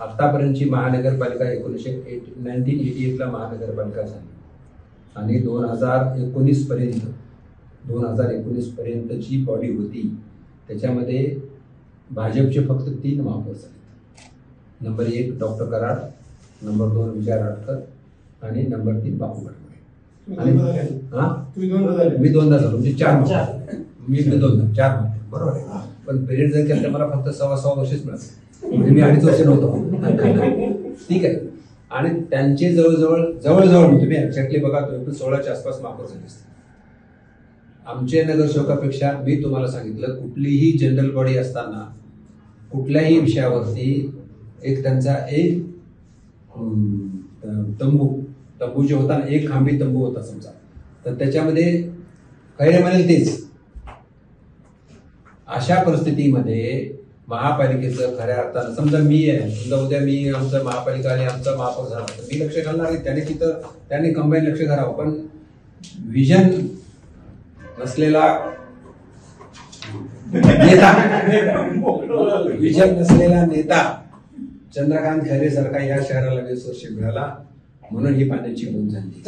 आतापर्यंतची महानगरपालिका 1988 ला महानगरपालिका झाली आणि 2019 पर्यंत जी बॉडी होती त्याच्यामध्ये भाजपचे फक्त 3 महापौर झाले. नंबर 1 डॉक्टर कराड, नंबर 2 विजय राठकर आणि नंबर 3 बापू गडबडे. आणि मी 2दा झालो म्हणजे 4 महापौर. मी 2दा 4 महापौर बरोबर आहे. पण पिरियड जर केलं तर मला फक्त 6.5 वर्षच मिळालं म्हणजे मी 2.5 वर्ष नव्हतो. ठीक आहे. आणि त्यांचे जवळजवळ तुम्ही एक्झॅक्टली बघा तुम्ही 16च्या आसपास महापौर झाले असते. आमचे नगरसेवकापेक्षा मी तुम्हाला सांगितलं कुठलीही जनरल बॉडी असताना कुठल्याही विषयावरती एक त्यांचा एक तंबू जे होता ना, एक खांबी तंबू होता समजा, तर त्याच्यामध्ये खैरे म्हणेल तेच. अशा परिस्थितीमध्ये महापालिकेचं खऱ्या अर्थानं समजा मी आहे, समजा उद्या मी आमचं महापालिका आणि आमचा महापौर झाला तर मी लक्ष घालणार नाही. त्याने तिथं त्यांनी कंबाईन लक्ष घालावं. पण विजन नसलेला नेता चंद्रकांत खैरे सारखा या शहराला 20 वर्ष मिळाला म्हणून ही पाण्याची बोंब झाली.